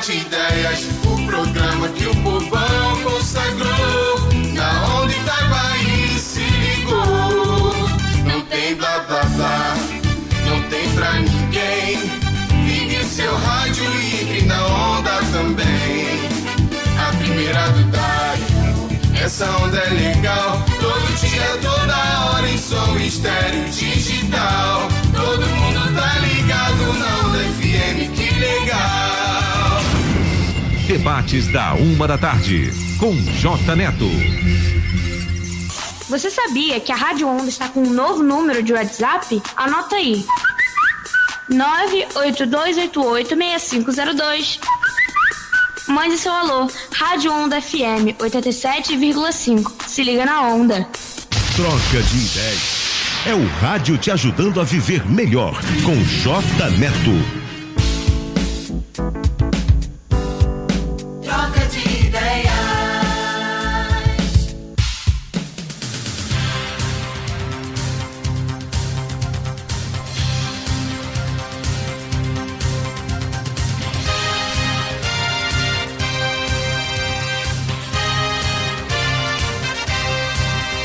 de ideias, o programa que o povão consagrou. Na onda Itaguaí se ligou. Não tem blá blá blá, não tem pra ninguém. Ligue seu rádio e entre na onda também. A primeira do Daio, essa onda é legal. Todo dia, toda hora em som estéreo digital. Todo mundo tá ligado na onda FM, que legal. Debates da 1h, com J. Neto. Você sabia que a Rádio Onda está com um novo número de WhatsApp? Anota aí. 982886502. Mande seu alô. Rádio Onda FM 87,5. Se liga na onda. Troca de ideias. É o rádio te ajudando a viver melhor, com J. Neto. Troca de ideias.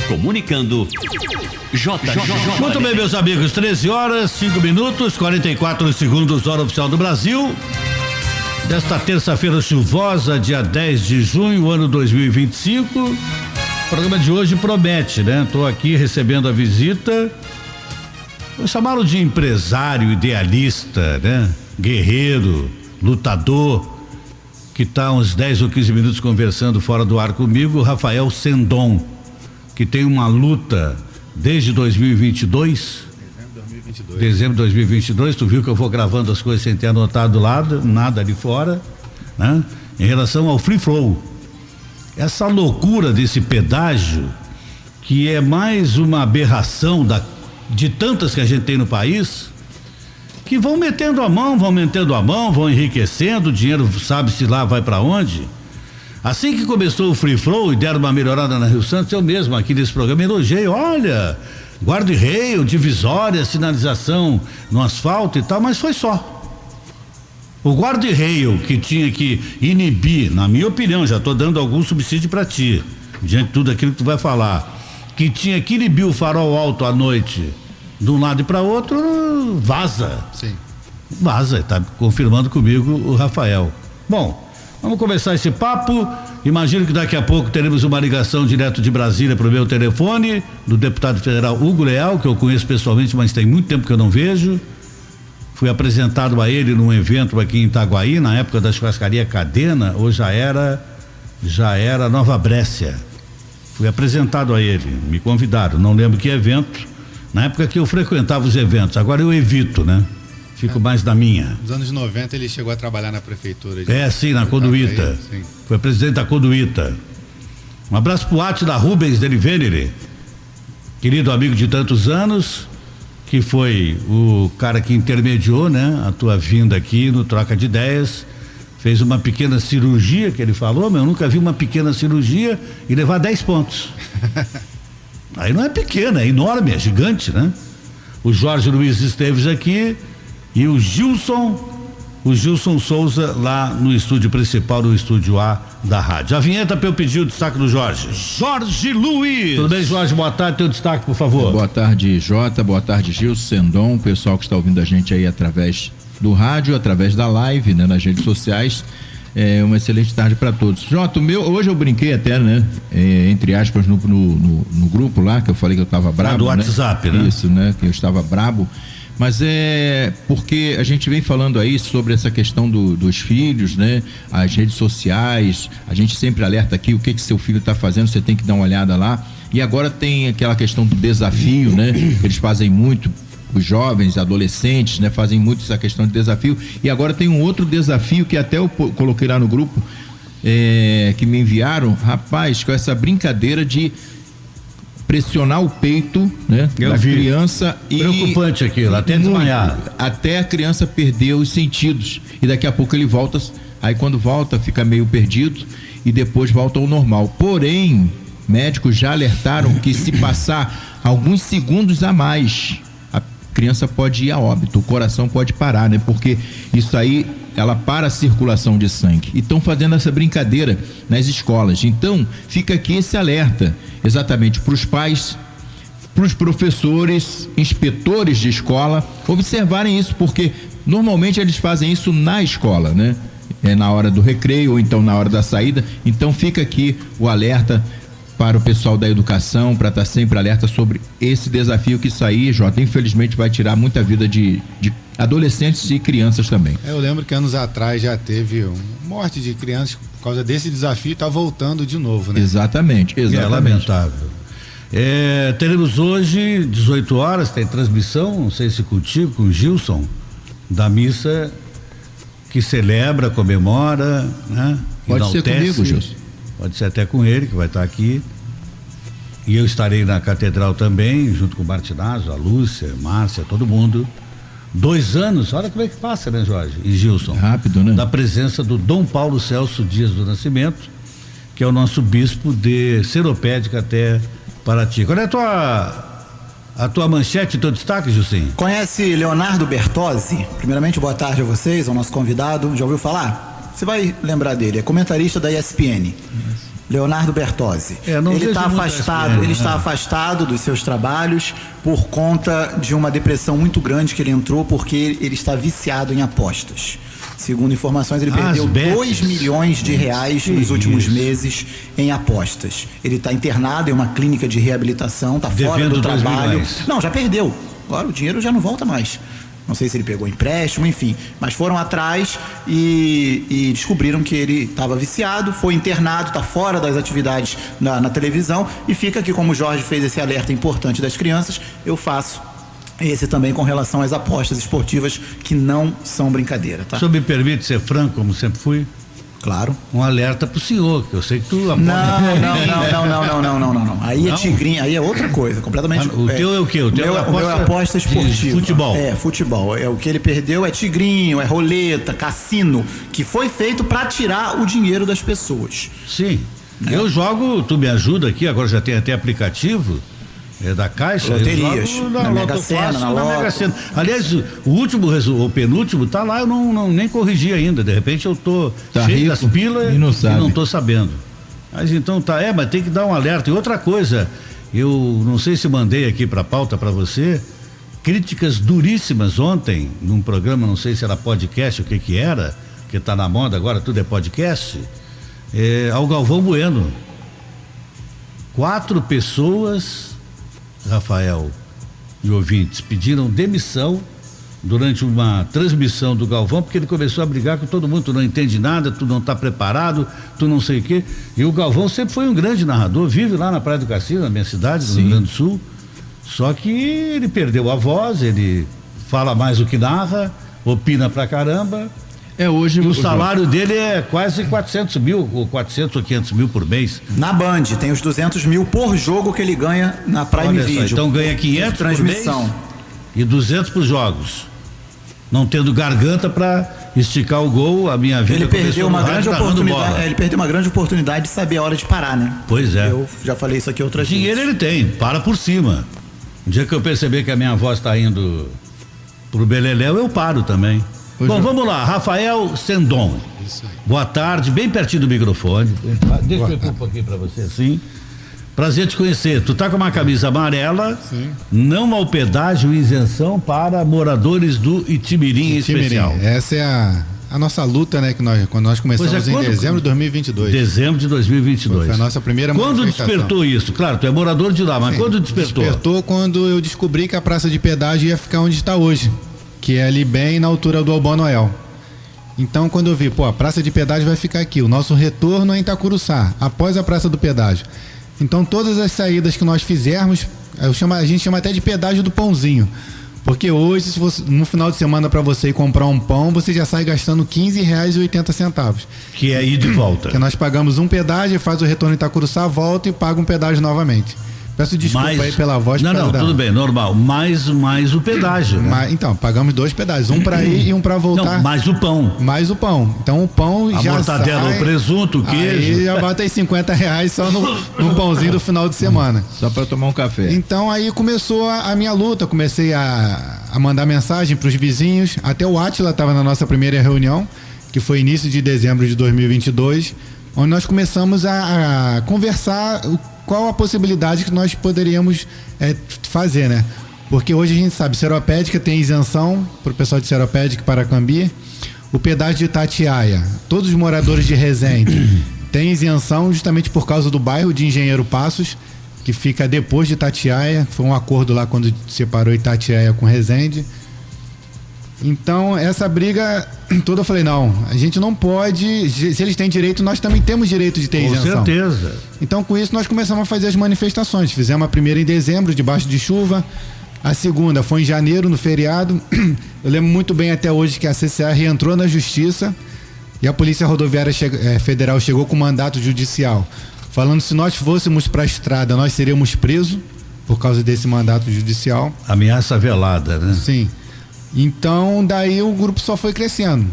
Comunicando J. Muito bem, meus amigos, 13h05, 44 segundos, hora oficial do Brasil. Desta terça-feira chuvosa, dia 10 de junho, ano 2025. O programa de hoje promete, né? Tô aqui recebendo a visita. Vou chamá-lo de empresário, idealista, né? Guerreiro, lutador, que tá uns 10 ou 15 minutos conversando fora do ar comigo, Rafael Sendon, que tem uma luta desde 2022. Dezembro de 2022, tu viu que eu vou gravando as coisas sem ter anotado nada ali fora, né? Em relação ao Free Flow. Essa loucura desse pedágio, que é mais uma aberração de tantas que a gente tem no país, que vão metendo a mão, vão enriquecendo, o dinheiro sabe-se lá vai para onde. Assim que começou o Free Flow e deram uma melhorada na Rio Santos, eu mesmo aqui nesse programa elogiei, olha, guarda-reio, divisória, sinalização no asfalto e tal, mas foi só. O guarda-reio que tinha que inibir, na minha opinião, já estou dando algum subsídio para ti, diante de tudo aquilo que tu vai falar, que tinha que inibir o farol alto à noite, de um lado e para outro, vaza. Sim. Vaza, tá confirmando comigo o Rafael. Bom, vamos começar esse papo. Imagino que daqui a pouco teremos uma ligação direto de Brasília para o meu telefone, do deputado federal Hugo Leal, que eu conheço pessoalmente, mas tem muito tempo que eu não vejo. Fui apresentado a ele num evento aqui em Itaguaí, na época da churrascaria Cadena, ou já era Nova Brécia. Fui apresentado a ele, me convidaram, não lembro que evento, na época que eu frequentava os eventos, agora eu evito, né? Fico mais na minha. Nos anos 90 ele chegou a trabalhar na prefeitura. Sim, na Conduíta. Foi presidente da Conduíta. Um abraço pro Átila Rubens Delivenere, querido amigo de tantos anos, que foi o cara que intermediou, né? A tua vinda aqui no Troca de Ideias. Fez uma pequena cirurgia, que ele falou, mas eu nunca vi uma pequena cirurgia e levar 10 pontos. Aí não é pequena, é enorme, é gigante, né? O Jorge Luiz Esteves aqui e o Gilson Souza lá no estúdio principal, no estúdio A da rádio. A vinheta para eu pedir o destaque do Jorge. Jorge Luiz. Tudo bem, Jorge? Boa tarde, teu destaque, por favor. Boa tarde, Jota, boa tarde, Gilson, Sendon, o pessoal que está ouvindo a gente aí através do rádio, através da live, né, nas redes sociais. Uma excelente tarde para todos. Jota, hoje eu brinquei até, né? Entre aspas, no grupo lá, que eu falei que eu estava brabo. Do WhatsApp, né? Isso, né? Que eu estava brabo. Mas porque a gente vem falando aí sobre essa questão dos filhos, né? As redes sociais, a gente sempre alerta aqui o que seu filho está fazendo, você tem que dar uma olhada lá. E agora tem aquela questão do desafio, né? Eles fazem muito, os jovens, adolescentes, né? Fazem muito essa questão de desafio. E agora tem um outro desafio que até eu coloquei lá no grupo, que me enviaram, rapaz, com essa brincadeira de pressionar o peito, né, da criança. Preocupante aquilo, até desmaiar. Até a criança perder os sentidos. E daqui a pouco ele volta, aí quando volta fica meio perdido e depois volta ao normal. Porém, médicos já alertaram que se passar alguns segundos a mais, a criança pode ir a óbito, o coração pode parar, né? Porque isso aí ela para a circulação de sangue. E estão fazendo essa brincadeira nas escolas. Então, fica aqui esse alerta, exatamente para os pais, para os professores, inspetores de escola, observarem isso, porque normalmente eles fazem isso na escola, né? Na hora do recreio ou então na hora da saída. Então fica aqui o alerta para o pessoal da educação, para estar sempre alerta sobre esse desafio que isso aí, Jota, infelizmente vai tirar muita vida de adolescentes e crianças também. Eu lembro que anos atrás já teve morte de crianças por causa desse desafio e tá voltando de novo, né? Exatamente. É lamentável. Teremos hoje, 18 horas, tem transmissão, não sei se contigo, com o Gilson, da missa que celebra, comemora, né? Pode ser comigo, Gilson. Pode ser até com ele, que vai estar aqui. E eu estarei na catedral também, junto com o Martinazzo, a Lúcia, a Márcia, todo mundo. 2 anos, olha como é que passa, né, Jorge e Gilson? Rápido, né? Da presença do Dom Paulo Celso Dias do Nascimento, que é o nosso bispo de Seropédica até Paraty. Qual é a tua manchete, teu destaque, Gilson? Conhece Leonardo Bertozzi? Primeiramente, boa tarde a vocês, ao nosso convidado. Já ouviu falar? Você vai lembrar dele, é comentarista da ESPN. Leonardo Bertozzi. Ele está afastado, está afastado dos seus trabalhos por conta de uma depressão muito grande que ele entrou, porque ele está viciado em apostas. Segundo informações, ele perdeu 2 milhões de reais nos últimos meses em apostas. Ele está internado em uma clínica de reabilitação, está fora do trabalho. Não, já perdeu. Agora o dinheiro já não volta mais. Não sei se ele pegou empréstimo, enfim. Mas foram atrás e descobriram que ele estava viciado, foi internado, está fora das atividades na televisão. E fica aqui, como o Jorge fez esse alerta importante das crianças, eu faço esse também com relação às apostas esportivas, que não são brincadeira, tá? O senhor me permite ser franco, como sempre fui? Claro. Um alerta pro senhor, que eu sei que tu aposta. Não. Aí é tigrinho, aí é outra coisa, completamente. O teu é o quê? O teu é aposta esportiva. Futebol. Futebol. O que ele perdeu é tigrinho, é roleta, cassino, que foi feito para tirar o dinheiro das pessoas. Sim. Eu jogo, tu me ajuda aqui, agora já tem até aplicativo. Da Caixa, loterias, na Mega Sena, na Mega Sena. Aliás, o penúltimo tá lá, eu não nem corrigi ainda, de repente eu tô cheio das pilas e não tô sabendo. Mas então mas tem que dar um alerta. E outra coisa, eu não sei se mandei aqui pra pauta pra você, críticas duríssimas ontem, num programa, não sei se era podcast, o que era, que tá na moda agora, tudo é podcast, ao Galvão Bueno. 4 pessoas, Rafael e ouvintes, pediram demissão durante uma transmissão do Galvão, porque ele começou a brigar com todo mundo. Tu não entende nada, tu não está preparado, tu não sei o quê. E o Galvão sempre foi um grande narrador, vive lá na Praia do Cassino, na minha cidade, no Rio Grande do Sul. Só que ele perdeu a voz, ele fala mais do que narra, opina pra caramba. Hoje o salário dele é quase 400 mil, ou 400 ou 500 mil por mês. Na Band, tem os 200 mil por jogo que ele ganha na Prime Video. Então ganha 500 por mês e 200 por jogos. Não tendo garganta para esticar o gol, a minha vida. Ele perdeu uma grande oportunidade. Ele perdeu uma grande oportunidade de saber a hora de parar, né? Pois é. Eu já falei isso aqui outras vezes. Dinheiro ele tem, para por cima. Um dia que eu perceber que a minha voz está indo pro beleléu, eu paro também. Bom, vamos lá, Rafael Sendon. Isso aí. Boa tarde, bem pertinho do microfone. Deixa eu pôr um pouquinho para você assim. Prazer te conhecer. Tu tá com uma camisa amarela. Sim. Não ao pedágio e isenção para moradores do Itimirim em especial. Essa é a nossa luta, né? Quando nós começamos em dezembro de 2022. Dezembro de 2022. Foi a nossa primeira manifestação. Quando despertou isso? Claro, tu é morador de lá, mas quando despertou? Despertou quando eu descobri que a praça de pedágio ia ficar onde está hoje, que é ali bem na altura do Albão Noel. Então, quando eu vi, a praça de pedágio vai ficar aqui, o nosso retorno é em Itacuruçá, após a praça do pedágio. Então, todas as saídas que nós fizermos, a gente chama até de pedágio do pãozinho. Porque hoje, se você, no final de semana, para você ir comprar um pão, você já sai gastando R$15,80. Que é ir de volta. Porque nós pagamos um pedágio, faz o retorno em Itacuruçá, volta e paga um pedágio novamente. Peço desculpa aí pela voz. Não, tudo bem, normal. Mais o pedágio, né? Então, pagamos 2 pedágios, um para ir e um para voltar. Não, mais o pão. Mais o pão. Então o pão a já mortadela, sai, o presunto, o queijo. Aí já bota aí R$50 só no pãozinho do final de semana. Só para tomar um café. Então aí começou a minha luta, comecei a mandar mensagem para os vizinhos, até o Átila estava na nossa primeira reunião. que foi início de dezembro de 2022, onde nós começamos a conversar qual a possibilidade que nós poderíamos fazer, né? Porque hoje a gente sabe, Seropédica tem isenção para o pessoal de Seropédica e Paracambi, o pedágio de Itatiaia, todos os moradores de Resende têm isenção justamente por causa do bairro de Engenheiro Passos, que fica depois de Itatiaia, foi um acordo lá quando separou Itatiaia com Resende. Então, essa briga toda eu falei, não, a gente não pode, se eles têm direito, nós também temos direito de ter isenção. Com certeza. Então, com isso, nós começamos a fazer as manifestações. Fizemos a primeira em dezembro, debaixo de chuva. A segunda foi em janeiro, no feriado. Eu lembro muito bem até hoje que a CCR entrou na justiça e a Polícia Rodoviária Federal chegou com mandato judicial, falando que se nós fôssemos para a estrada, nós seríamos presos por causa desse mandato judicial. Ameaça velada, né? Sim. Então, daí o grupo só foi crescendo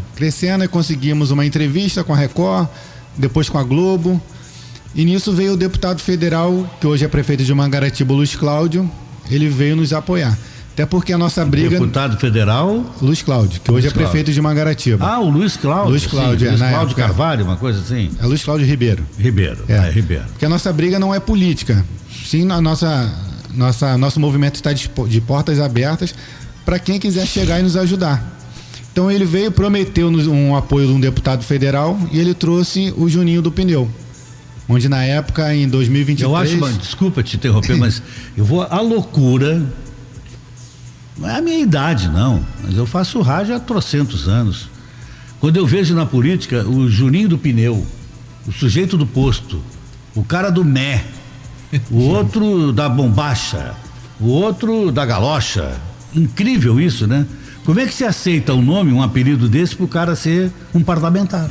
e conseguimos uma entrevista com a Record, depois com a Globo, e nisso veio o deputado federal, que hoje é prefeito de Mangaratiba, Luiz Cláudio, ele veio nos apoiar. Até porque a nossa briga... Deputado federal? Luiz Cláudio, que hoje é prefeito de Mangaratiba. Ah, o Luiz Cláudio. Luiz Cláudio, Luiz Cláudio Carvalho, uma coisa assim? É Luiz Cláudio Ribeiro. Ribeiro. Porque a nossa briga não é política. Sim, nosso movimento está de portas abertas para quem quiser chegar e nos ajudar. Então ele veio, prometeu-nos um apoio de um deputado federal e ele trouxe o Juninho do Pneu, onde na época, em 2023... Eu acho, desculpa te interromper, mas a loucura, não é a minha idade não, mas eu faço rádio há trocentos anos. Quando eu vejo na política o Juninho do Pneu, o sujeito do posto, o cara do Mé, o outro da bombacha, o outro da galocha. Incrível isso, né? Como é que se aceita um nome, um apelido desse pro cara ser um parlamentar?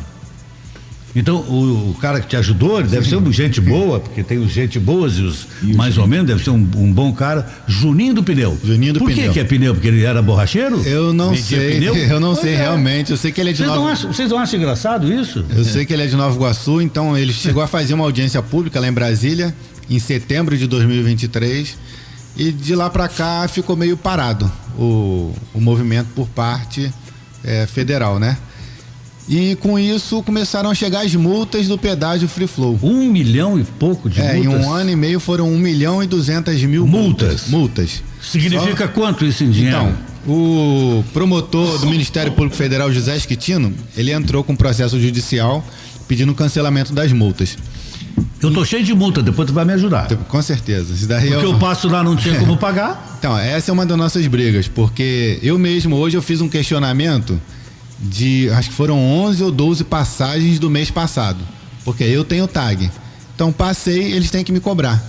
Então, o cara que te ajudou, ele deve ser gente boa, porque tem os gente boas e os mais ou menos, deve ser um bom cara. Juninho do Pneu. Juninho do Pneu. Por que é pneu? Porque ele era borracheiro? Eu não sei, realmente. Eu sei que ele é de Vocês não acham engraçado isso? Eu sei que ele é de Nova Iguaçu, então ele chegou a fazer uma audiência pública lá em Brasília, em setembro de 2023, e de lá para cá ficou meio parado o movimento por parte federal, né? E com isso começaram a chegar as multas do pedágio Free Flow. 1 milhão e pouco de multas? Em um ano e meio foram 1.200.000 multas. Significa quanto isso em dinheiro? Então, o promotor do Ministério Público Federal, José Esquitino, ele entrou com processo judicial pedindo cancelamento das multas. Eu tô cheio de multa, depois tu vai me ajudar. Com certeza. Isso daí porque eu passo lá, não tinha como pagar. Então, essa é uma das nossas brigas, porque eu mesmo, hoje eu fiz um questionamento acho que foram 11 ou 12 passagens do mês passado, porque eu tenho tag. Então passei, eles têm que me cobrar.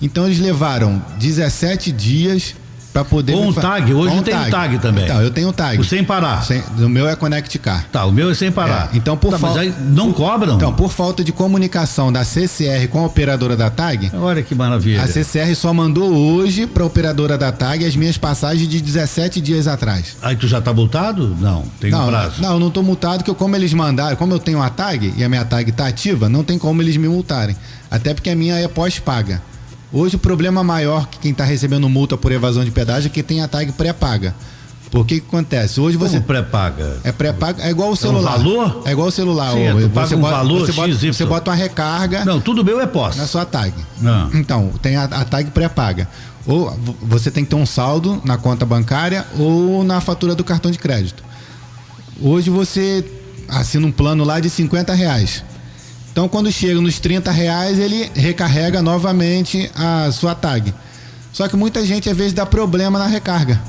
Então eles levaram 17 dias para poder... Com tag? Hoje eu tenho tag também. Então, eu tenho tag. O sem parar? O meu é Connect Car. Tá, o meu é sem parar. Então, mas aí não cobram? Então, por falta de comunicação da CCR com a operadora da tag... Olha que maravilha. A CCR só mandou hoje para a operadora da tag as minhas passagens de 17 dias atrás. Aí tu já tá multado? Não, tem um prazo. Não, eu não tô multado, porque como eles mandaram, como eu tenho a tag e a minha tag tá ativa, não tem como eles me multarem. Até porque a minha é pós-paga. Hoje o problema maior que quem está recebendo multa por evasão de pedágio é que tem a tag pré-paga. Por que acontece? Hoje você... Como pré-paga? É pré-paga, é igual o celular. É um valor? É igual o celular. Sim, tu paga um valor XY. Você bota uma recarga... Não, tudo meu é pós. Na sua tag. Não. Então, tem a tag pré-paga. Ou você tem que ter um saldo na conta bancária ou na fatura do cartão de crédito. Hoje você assina um plano lá de R$50. Então, quando chega nos R$30, ele recarrega novamente a sua tag. Só que muita gente, às vezes, dá problema na recarga.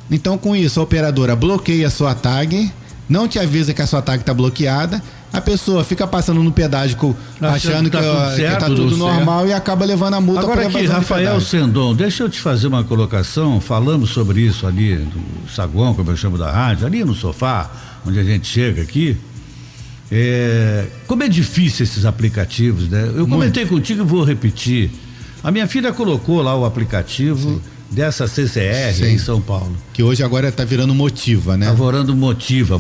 Então, com isso, a operadora bloqueia a sua tag, não te avisa que a sua tag está bloqueada, a pessoa fica passando no pedágio achando que tá tudo normal e acaba levando a multa. Agora aqui, Rafael Sendon, deixa eu te fazer uma colocação. Falamos sobre isso ali no saguão, como eu chamo da rádio, ali no sofá, onde a gente chega aqui. Como é difícil esses aplicativos, né? Eu comentei contigo e vou repetir. A minha filha colocou lá o aplicativo dessa CCR em São Paulo. Que hoje agora está virando Motiva, né? Está virando Motiva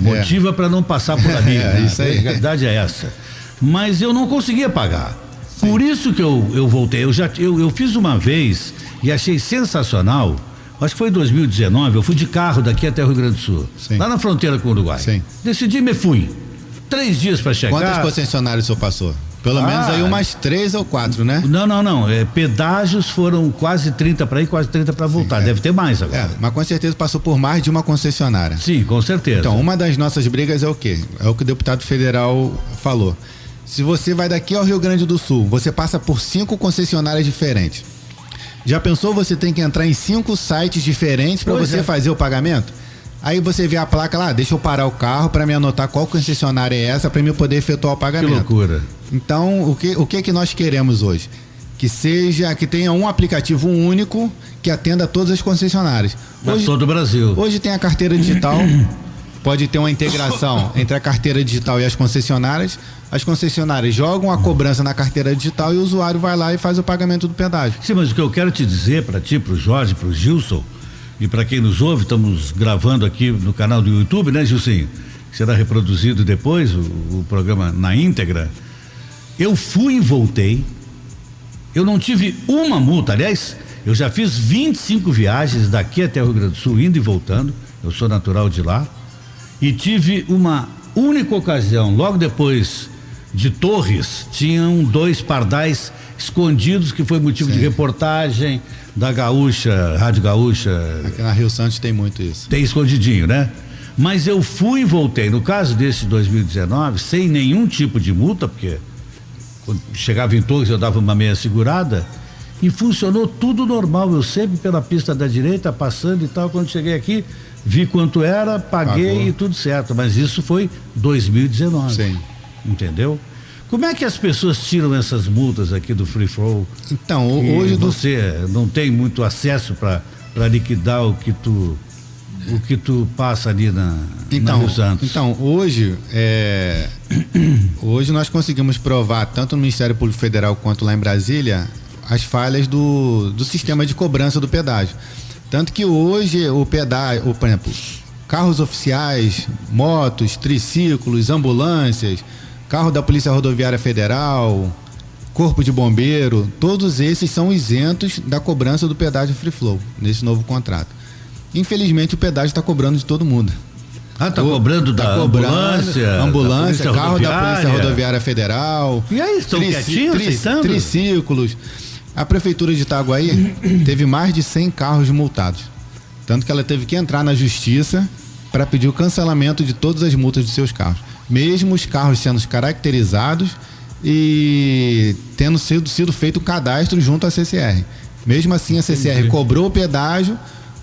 para não passar por ali. Né? Isso aí. A verdade é essa. Mas eu não conseguia pagar. Sim. Por isso que eu voltei. Eu fiz uma vez e achei sensacional. Acho que foi em 2019, eu fui de carro daqui até o Rio Grande do Sul. Sim. Lá na fronteira com o Uruguai. Sim. Decidi e me fui. 3 dias para chegar. Quantas concessionárias o senhor passou? Pelo menos aí umas 3 ou 4, né? Não. Pedágios foram quase 30 para ir, quase 30 para voltar. Deve ter mais agora. Mas com certeza passou por mais de uma concessionária. Sim, com certeza. Então, uma das nossas brigas é o quê? É o que o deputado federal falou. Se você vai daqui ao Rio Grande do Sul, você passa por 5 concessionárias diferentes. Já pensou você tem que entrar em 5 sites diferentes para você fazer o pagamento? Aí você vê a placa lá, deixa eu parar o carro para me anotar qual concessionária é essa para mim poder efetuar o pagamento. Que loucura. Então, o que nós queremos hoje? Que tenha um aplicativo único que atenda a todas as concessionárias. Hoje, todo o Brasil. Hoje tem a carteira digital, pode ter uma integração entre a carteira digital e as concessionárias. As concessionárias jogam a cobrança na carteira digital e o usuário vai lá e faz o pagamento do pedágio. Sim, mas o que eu quero te dizer para ti, para o Jorge, para o Gilson, e para quem nos ouve, estamos gravando aqui no canal do YouTube, né, Gilcinho? Será reproduzido depois o programa na íntegra. Eu fui e voltei. Eu não tive uma multa. Aliás, eu já fiz 25 viagens daqui até o Rio Grande do Sul, indo e voltando. Eu sou natural de lá. E tive uma única ocasião, logo depois de Torres, tinham 2 pardais escondidos, que foi motivo de reportagem da Gaúcha, Rádio Gaúcha. Aqui na Rio Santos tem muito isso. Tem escondidinho, né? Mas eu fui e voltei. No caso desse de 2019, sem nenhum tipo de multa, porque quando chegava em Torres eu dava uma meia segurada e funcionou tudo normal. Eu sempre pela pista da direita, passando e tal. Quando cheguei aqui, vi quanto era, paguei e tudo certo. Mas isso foi 2019. Sim. Entendeu? Como é que as pessoas tiram essas multas aqui do Free Flow? Então, hoje você não tem muito acesso para liquidar o que tu passa ali na Rio Santos. Então, hoje nós conseguimos provar, tanto no Ministério Público Federal quanto lá em Brasília, as falhas do sistema de cobrança do pedágio. Tanto que hoje o pedágio, por exemplo, carros oficiais, motos, triciclos, ambulâncias, carro da Polícia Rodoviária Federal, Corpo de Bombeiro, todos esses são isentos da cobrança do pedágio Free Flow, nesse novo contrato. Infelizmente o pedágio está cobrando de todo mundo. Tá cobrando da ambulância, carro da Polícia Rodoviária Federal. E aí, estão quietinhos, aceitando? Triciclos. A Prefeitura de Itaguaí teve mais de 100 carros multados. Tanto que ela teve que entrar na Justiça para pedir o cancelamento de todas as multas de seus carros. Mesmo os carros sendo caracterizados e tendo sido feito o cadastro junto à CCR. Mesmo assim, a CCR cobrou o pedágio.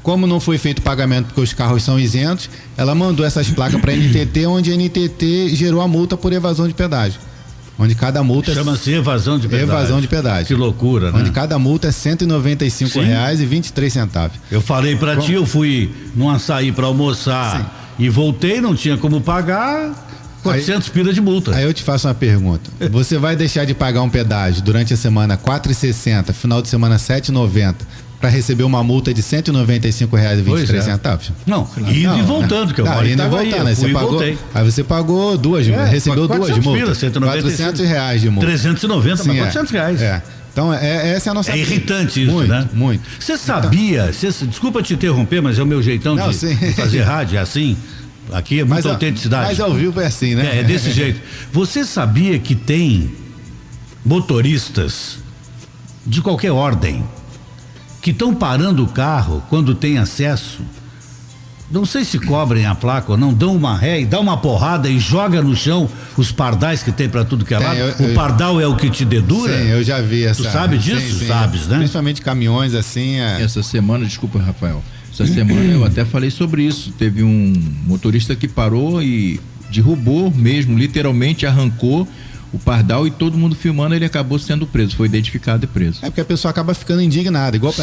Como não foi feito o pagamento porque os carros são isentos, ela mandou essas placas para a NTT, onde a NTT gerou a multa por evasão de pedágio. Onde cada multa chama-se evasão de pedágio. Evasão de pedágio. Que loucura, né? Onde cada multa é R$195,23. Eu falei para ti, eu fui num açaí para almoçar e voltei, não tinha como pagar, 400 pila de multa. Aí eu te faço uma pergunta. Você vai deixar de pagar um pedágio durante a semana R$4,60, final de semana R$7,90, para receber uma multa de R$195,23? Não, indo e voltando, que eu moro em Itaguaí, aí você pagou recebeu 2 multas. R$400 de multa. 390, mas R$400. Então, essa é a nossa... É irritante isso, muito, né? Muito. Você sabia, desculpa te interromper, mas é o meu jeitão de fazer rádio, é assim. Aqui é muita autenticidade. Mas ao vivo é assim, né? É desse jeito. Você sabia que tem motoristas de qualquer ordem que estão parando o carro quando tem acesso, não sei se cobrem a placa ou não, dão uma ré e dá uma porrada e joga no chão os pardais que tem para tudo que é lado? O pardal é o que te dedura? Sim, eu já vi essa. Tu sabe disso? Sim. Sabes, né? Principalmente caminhões assim. Essa semana, desculpa, Rafael, essa semana eu até falei sobre isso. Teve um motorista que parou e derrubou mesmo, literalmente arrancou o pardal e todo mundo filmando, ele acabou sendo preso, foi identificado e preso. É porque a pessoa acaba ficando indignada, igual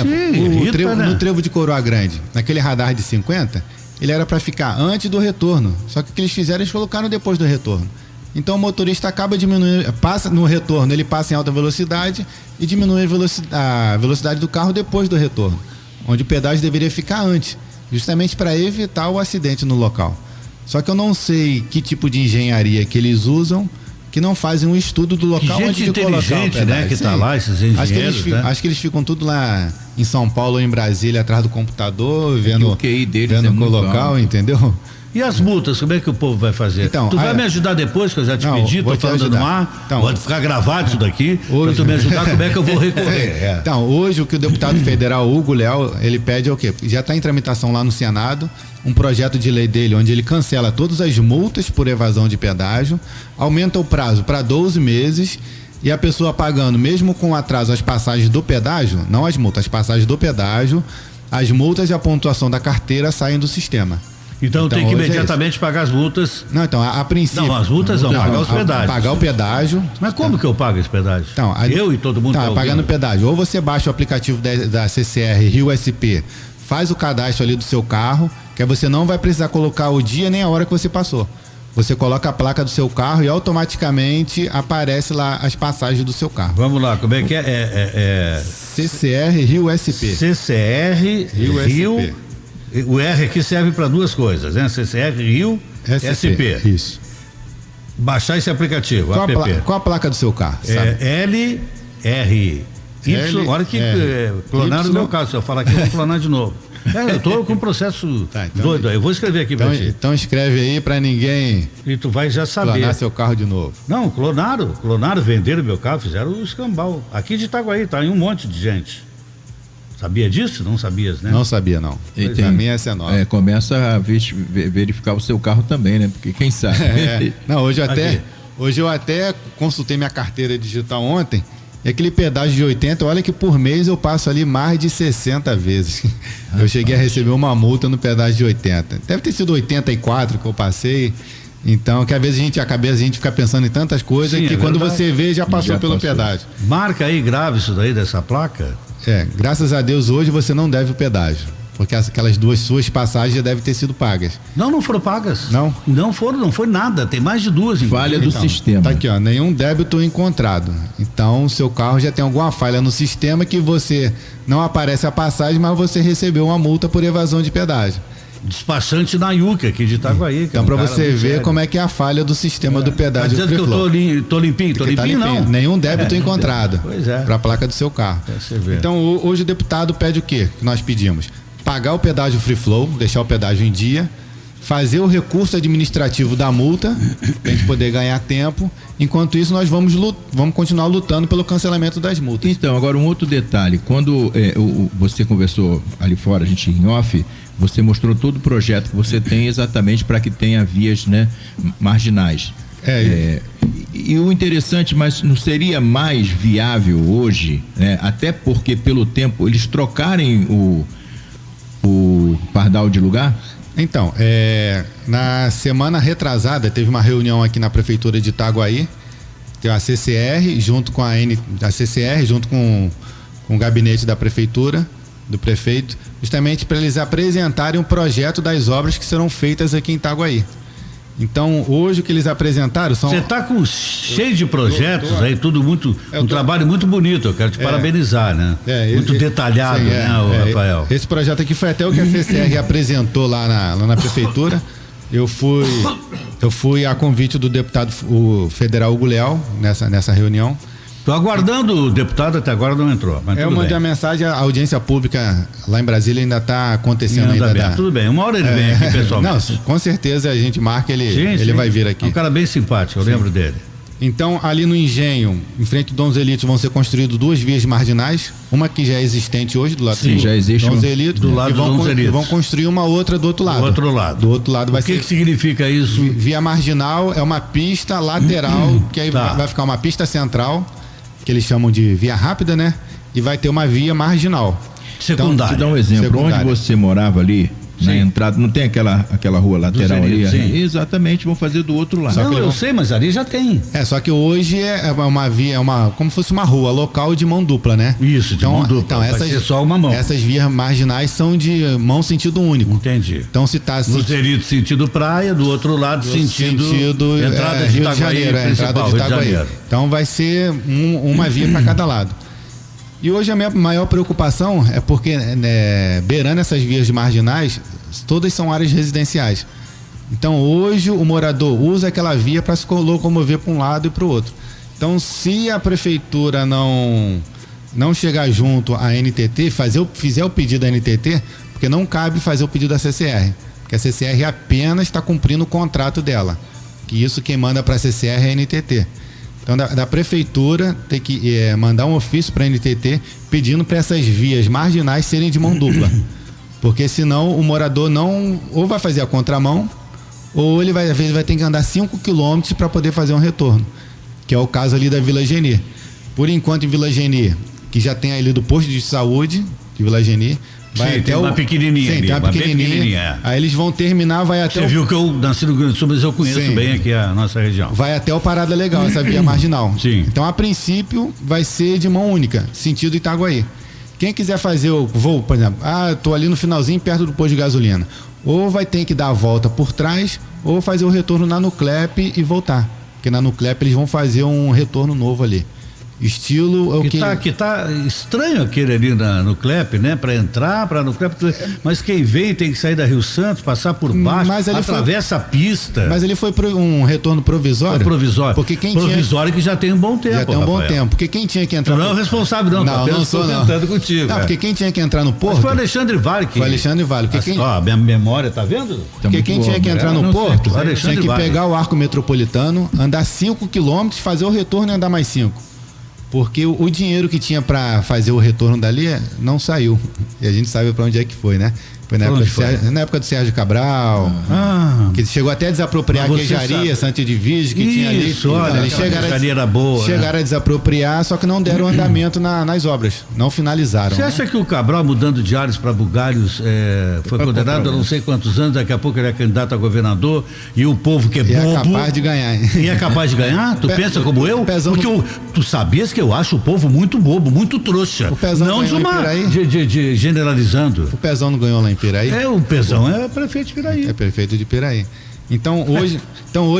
no trevo de Coroa Grande, naquele radar de 50, ele era para ficar antes do retorno, só que o que eles fizeram, eles colocaram depois do retorno. Então o motorista acaba diminuindo, passa no retorno, ele passa em alta velocidade e diminui a velocidade do carro depois do retorno, onde o pedágio deveria ficar antes, justamente para evitar o acidente no local. Só que eu não sei que tipo de engenharia que eles usam, que não fazem um estudo do local onde de colocar o pedágio. Né, que tá lá, esses engenheiros, acho que eles ficam tudo lá em São Paulo ou em Brasília, atrás do computador, vendo o QI deles o local, entendeu? E as multas, como é que o povo vai fazer? Então, tu vai me ajudar depois, que eu já te pedi, tô falando no ar, pode ficar gravado isso daqui, pra tu me ajudar, como é que eu vou recorrer? Então, hoje o que o deputado federal Hugo Leal, ele pede é o quê? Já está em tramitação lá no Senado, um projeto de lei dele, onde ele cancela todas as multas por evasão de pedágio, aumenta o prazo para 12 meses, e a pessoa pagando, mesmo com atraso, as passagens do pedágio, não as multas, as passagens do pedágio, as multas e a pontuação da carteira saem do sistema. Então tem que imediatamente pagar as multas. Não, então, a princípio. Não, as multas não, pagar os pedágios. Pagar o pedágio. Mas como que eu pago esse pedágio? Então, eu e todo mundo tá pagando o pedágio. Ou você baixa o aplicativo da CCR Rio SP, faz o cadastro ali do seu carro, que aí você não vai precisar colocar o dia nem a hora que você passou. Você coloca a placa do seu carro e automaticamente aparece lá as passagens do seu carro. Vamos lá, como é que é? CCR Rio SP. CCR Rio SP. O R aqui serve para duas coisas, né? CCR Rio SP. Isso. Baixar esse aplicativo, Qual a placa do seu carro? LRY. Olha que clonaram no meu caso, se eu falar aqui, eu vou clonar de novo. Eu tô com um processo doido aí. Eu vou escrever aqui pra ti. Então escreve aí pra ninguém. E tu vai já saber. Clonar seu carro de novo. Não, clonaram, venderam meu carro, fizeram o escambau. Aqui de Itaguaí, tá em um monte de gente. Sabia disso? Não sabias, né? Não sabia, não. Pra mim essa é nova. Começa a verificar o seu carro também, né? Porque quem sabe. Não, hoje eu até consultei minha carteira digital ontem. E aquele pedágio de 80, olha que por mês eu passo ali mais de 60 vezes. Eu cheguei a receber uma multa no pedágio de 80. Deve ter sido 84 que eu passei. Então, que às vezes a gente fica pensando em tantas coisas que quando você vê, já passou pelo pedágio. Marca aí, grave isso daí dessa placa. Graças a Deus hoje você não deve o pedágio. Porque aquelas duas suas passagens já devem ter sido pagas. Não foram pagas. Não? Não foram, não foi nada. Tem mais de duas. Falha do sistema. Tá aqui, ó, nenhum débito encontrado. Então, o seu carro já tem alguma falha no sistema que você não aparece a passagem, mas você recebeu uma multa por evasão de pedágio. Despachante na Yuca aqui de Itaguaí. Então, para você ver como é que é a falha do sistema do pedágio. Tá dizendo que eu tô limpinho? Tô limpinho, não. Nenhum débito encontrado. Pois é. Para a placa do seu carro. Então, hoje o deputado pede o quê? Que nós pedimos? Pagar o pedágio free flow, deixar o pedágio em dia, fazer o recurso administrativo da multa, para a gente poder ganhar tempo. Enquanto isso, nós vamos continuar lutando pelo cancelamento das multas. Então, agora um outro detalhe. Quando você conversou ali fora, a gente em off, você mostrou todo o projeto que você tem exatamente para que tenha vias, né, marginais. E o interessante, mas não seria mais viável hoje, né, até porque pelo tempo eles trocarem o pardal de lugar? Então, na semana retrasada teve uma reunião aqui na prefeitura de Itaguaí, tem a CCR junto com com o gabinete da prefeitura, do prefeito, justamente para eles apresentarem um projeto das obras que serão feitas aqui em Itaguaí. Então, hoje o que eles apresentaram são... Você está cheio de projetos aí, tudo muito... trabalho muito bonito, eu quero te parabenizar, né? Muito detalhado, né, Rafael? Esse projeto aqui foi até o que a CCR apresentou lá na prefeitura. Eu fui a convite do deputado federal Hugo Leal nessa reunião. Estou aguardando o deputado, até agora não entrou. Mas eu mandei a mensagem, a audiência pública lá em Brasília ainda está acontecendo. Tudo bem, uma hora ele vem aqui pessoalmente. Não, com certeza a gente marca, ele vai vir aqui. É um cara bem simpático, eu lembro dele. Então, ali no Engenho, em frente ao Dom Zelito, vão ser construídas 2 vias marginais, uma que já é existente hoje, do lado do já existe Dom Zelito, do lado do Dom Zelito. E vão construir uma outra do outro lado. Do outro lado vai ser... O que significa isso? Via marginal é uma pista lateral, que aí vai ficar uma pista central, que eles chamam de via rápida, né? E vai ter uma via marginal. Secundária. Então, te dar um exemplo. Onde você morava ali, na entrada, não tem aquela rua lateral ali? Sim. Exatamente, vão fazer do outro lado. Não, eu sei, mas ali já tem. Só que hoje é uma via, como se fosse uma rua local de mão dupla, né? Isso, de mão dupla. Então, vai ser só uma mão. Essas vias marginais são de mão sentido único. Entendi. Então, se tá no Zelito, sentido praia, do outro lado, sentido entrada de Itaguaí, entrada de Itaguaí. Então, vai ser uma via para cada lado. E hoje a minha maior preocupação é porque, beirando essas vias marginais, todas são áreas residenciais. Então, hoje o morador usa aquela via para se locomover para um lado e para o outro. Então, se a prefeitura não chegar junto à NTT, fizer o pedido da NTT, porque não cabe fazer o pedido da CCR. Porque que a CCR apenas está cumprindo o contrato dela. Que isso quem manda para a CCR é a NTT. Então, da prefeitura tem que mandar um ofício para a NTT pedindo para essas vias marginais serem de mão dupla. Porque senão o morador não ou vai fazer a contramão ou ele às vezes vai ter que andar 5 quilômetros para poder fazer um retorno, que é o caso ali da Vila Geni. Por enquanto, em Vila Geni, que já tem ali do posto de saúde de Vila Geni, vai até uma pequenininha. Sim, ali, tem uma pequenininha. Aí eles vão terminar, vai até. Você viu que eu nasci no Rio Grande do Sul, mas eu conheço bem aqui a nossa região. Vai até o Parada Legal, essa via marginal. Sim. Então, a princípio, vai ser de mão única, sentido Itaguaí. Quem quiser fazer o voo, por exemplo, tô ali no finalzinho, perto do posto de gasolina, ou vai ter que dar a volta por trás, ou fazer o retorno na Nuclep e voltar. Porque na Nuclep eles vão fazer um retorno novo ali. Estilo que tá estranho aquele ali no Clep, né? Para entrar para no Clep, mas quem vem tem que sair da Rio Santos, passar por baixo, atravessa a pista. Mas ele foi um retorno provisório. Foi provisório. Porque quem provisório que já tem um bom tempo. Já tem um bom tempo. Porque quem tinha que entrar. Tu não é o responsável não. Não sou não. Tentando contigo. Não, porque quem tinha que entrar no Porto. Mas foi o Alexandre Vale que. Foi Alexandre Vale. Ó, minha memória, tá vendo? Porque quem tinha que entrar no Porto tinha que pegar o arco metropolitano, andar 5 quilômetros, fazer o retorno e andar mais 5. Porque o dinheiro que tinha para fazer o retorno dali não saiu. E a gente sabe para onde é que foi, né? Foi na época do Sérgio Cabral, que chegou até a desapropriar a queijaria Santa Divide que tinha ali. Olha, a queijaria era boa. Chegaram a desapropriar, só que não deram andamento nas obras, não finalizaram. Você acha que o Cabral, mudando de áreas para Bugalhos, foi condenado a não sei quantos anos, daqui a pouco ele é candidato a governador e o povo que é bobo... é capaz de ganhar. E é capaz de ganhar? Tu pensa como eu? Porque tu sabias que eu acho o povo muito bobo, muito trouxa. O Pezão não de generalizando. O Pezão não ganhou lá em Piraí? O Pezão é prefeito de Piraí. É prefeito de Piraí. Então hoje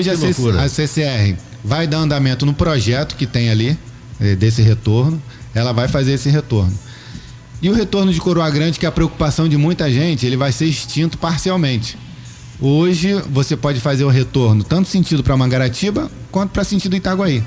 a CCR vai dar andamento no projeto que tem ali, desse retorno. Ela vai fazer esse retorno. E o retorno de Coroa Grande, que é a preocupação de muita gente, ele vai ser extinto parcialmente. Hoje você pode fazer o retorno tanto sentido para Mangaratiba quanto para sentido Itaguaí.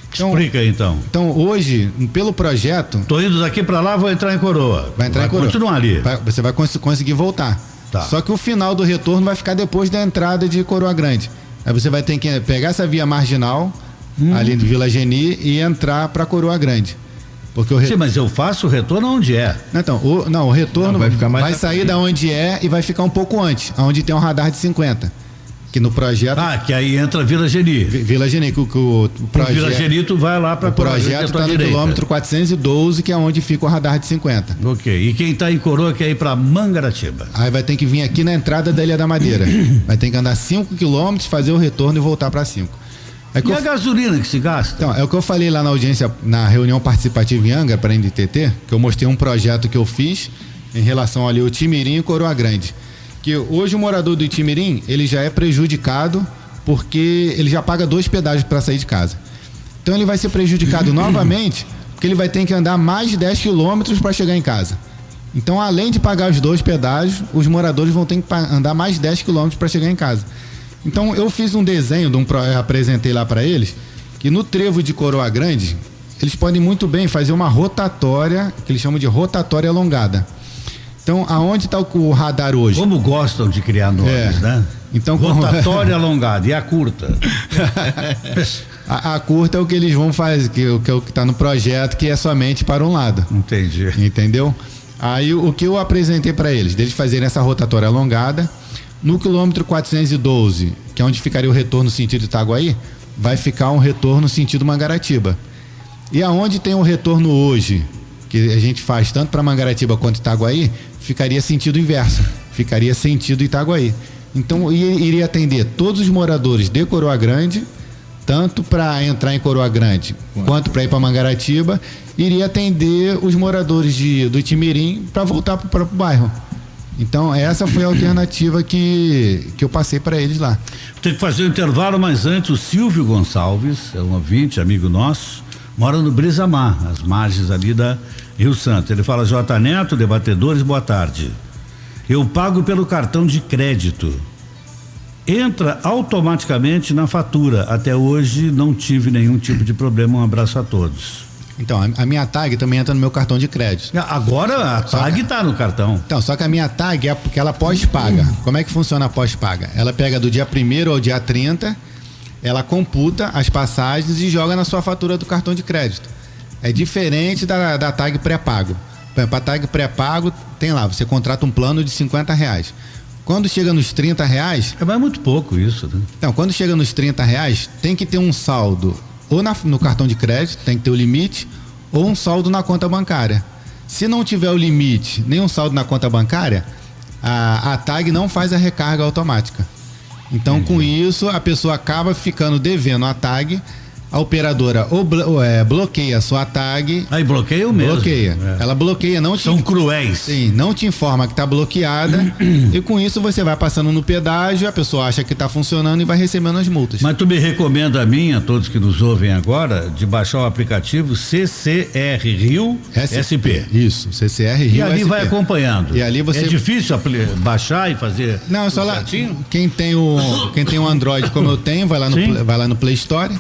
Então, explica aí então. Então hoje, pelo projeto... Tô indo daqui para lá, vou entrar em Coroa. Vai entrar em Coroa. Continuar ali. Você vai conseguir voltar. Tá. Só que o final do retorno vai ficar depois da entrada de Coroa Grande. Aí você vai ter que pegar essa via marginal, ali de Vila Geni, e entrar para Coroa Grande. Porque Sim, mas eu faço o retorno onde é. Então, o retorno vai sair da onde é e vai ficar um pouco antes, onde tem um radar de 50. Que no projeto... que aí entra Vila Geni. Vila Geni, que o projeto... Vila Geni tu vai lá para Coroa. O projeto está no quilômetro 412, que é onde fica o radar de 50. Ok, e quem está em Coroa quer ir para Mangaratiba. Aí vai ter que vir aqui na entrada da Ilha da Madeira. Vai ter que andar 5 quilômetros, fazer o retorno e voltar para 5. E a gasolina que se gasta? Então, é o que eu falei lá na audiência, na reunião participativa em Angra, para a NTT, que eu mostrei um projeto que eu fiz em relação ali ao Itimirim e Coroa Grande. Que hoje o morador do Itimirim, ele já é prejudicado porque ele já paga 2 pedágios para sair de casa. Então ele vai ser prejudicado novamente porque ele vai ter que andar mais de 10 quilômetros para chegar em casa. Então, além de pagar os 2 pedágios, os moradores vão ter que andar mais de 10 quilômetros para chegar em casa. Então eu fiz um desenho, apresentei lá para eles, que no trevo de Coroa Grande, eles podem muito bem fazer uma rotatória, que eles chamam de rotatória alongada. Então, aonde está o radar hoje? Como gostam de criar nomes, né? Então, rotatória alongada, e a curta? a curta é o que eles vão fazer, que é o que está no projeto, que é somente para um lado. Entendi. Entendeu? Aí o que eu apresentei para eles, deles fazerem essa rotatória alongada, no quilômetro 412, que é onde ficaria o retorno sentido Itaguaí, vai ficar um retorno sentido Mangaratiba. E aonde tem o retorno hoje, que a gente faz tanto para Mangaratiba quanto Itaguaí, ficaria sentido inverso, ficaria sentido Itaguaí. Então iria atender todos os moradores de Coroa Grande, tanto para entrar em Coroa Grande quanto para ir para Mangaratiba, iria atender os moradores do Itimirim para voltar para o próprio bairro. Então essa foi a alternativa que eu passei para eles lá. Tem que fazer um intervalo, mas antes o Silvio Gonçalves, é um ouvinte, amigo nosso, mora no Brisamar, às margens ali da Rio Santo. Ele fala: J. Neto, debatedores, boa tarde. Eu pago pelo cartão de crédito. Entra automaticamente na fatura. Até hoje não tive nenhum tipo de problema. Um abraço a todos. Então, a minha tag também entra no meu cartão de crédito. Agora a tag tá no cartão. Então, só que a minha tag é porque ela pós-paga. Como é que funciona a pós-paga? Ela pega do dia 1º ao dia 30, ela computa as passagens e joga na sua fatura do cartão de crédito. É diferente da tag pré-pago. Por exemplo, a tag pré-pago tem lá, você contrata um plano de R$50. Quando chega nos R$30... É muito pouco isso, né? Então, quando chega nos R$30, tem que ter um saldo ou no cartão de crédito, tem que ter o limite, ou um saldo na conta bancária. Se não tiver o limite, nem um saldo na conta bancária, a tag não faz a recarga automática. Então, com isso, a pessoa acaba ficando devendo a tag, a operadora bloqueia a sua tag. Aí bloqueia o mesmo. Bloqueia. Ela bloqueia, não te... São cruéis. Sim, não te informa que está bloqueada e com isso você vai passando no pedágio, a pessoa acha que está funcionando e vai recebendo as multas. Mas tu me recomenda a mim, a todos que nos ouvem agora, de baixar o aplicativo CCR Rio SP. Isso, CCR Rio E ali SP. vai acompanhando. E ali você... É difícil baixar e fazer. Não, é só lá. Certinho? Quem tem o Android como eu tenho, vai lá no Play Store.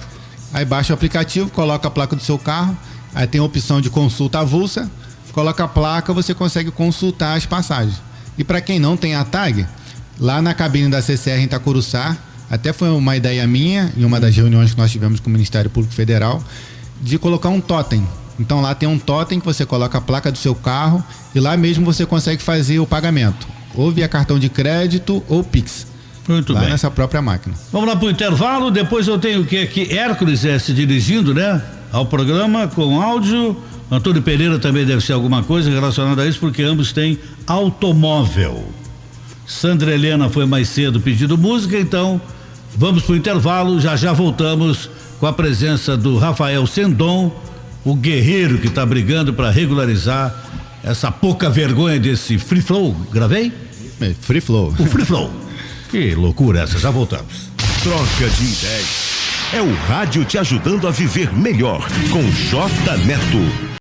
Aí baixa o aplicativo, coloca a placa do seu carro, aí tem a opção de consulta avulsa, coloca a placa, você consegue consultar as passagens. E para quem não tem a tag, lá na cabine da CCR em Itacuruçá, até foi uma ideia minha, em uma das reuniões que nós tivemos com o Ministério Público Federal, de colocar um totem. Então lá tem um totem que você coloca a placa do seu carro e lá mesmo você consegue fazer o pagamento, ou via cartão de crédito ou Pix. Muito lá bem. Nessa própria máquina. Vamos lá pro intervalo, depois eu tenho que aqui Hércules se dirigindo, né? Ao programa com áudio. Antônio Pereira também deve ser alguma coisa relacionada a isso, porque ambos têm automóvel. Sandra Helena foi mais cedo pedindo música, então vamos pro intervalo, já voltamos com a presença do Rafael Sendon, o guerreiro que está brigando para regularizar essa pouca vergonha desse Free Flow. Gravei? Free Flow. O Free Flow. Que loucura essa, já voltamos. Troca de ideias. É o rádio te ajudando a viver melhor com J Neto.